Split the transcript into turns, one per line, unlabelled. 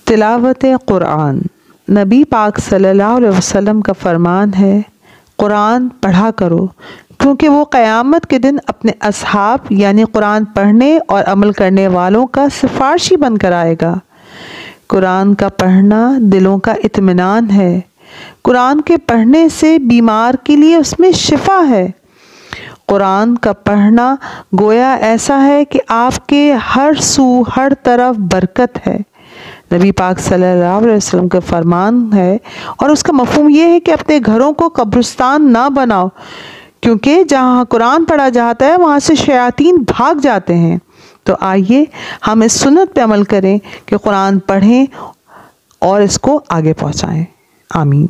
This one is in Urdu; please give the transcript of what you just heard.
تلاوت قرآن۔ نبی پاک صلی اللہ علیہ وسلم کا فرمان ہے، قرآن پڑھا کرو، کیونکہ وہ قیامت کے دن اپنے اصحاب یعنی قرآن پڑھنے اور عمل کرنے والوں کا سفارشی بن کر آئے گا۔ قرآن کا پڑھنا دلوں کا اطمینان ہے۔ قرآن کے پڑھنے سے بیمار کے لیے اس میں شفا ہے۔ قرآن کا پڑھنا گویا ایسا ہے کہ آپ کے ہر سو ہر طرف برکت ہے۔ نبی پاک صلی اللہ علیہ وسلم کا فرمان ہے اور اس کا مفہوم یہ ہے کہ اپنے گھروں کو قبرستان نہ بناؤ، کیونکہ جہاں قرآن پڑھا جاتا ہے وہاں سے شیاطین بھاگ جاتے ہیں۔ تو آئیے ہم اس سنت پہ عمل کریں کہ قرآن پڑھیں اور اس کو آگے پہنچائیں۔ آمین۔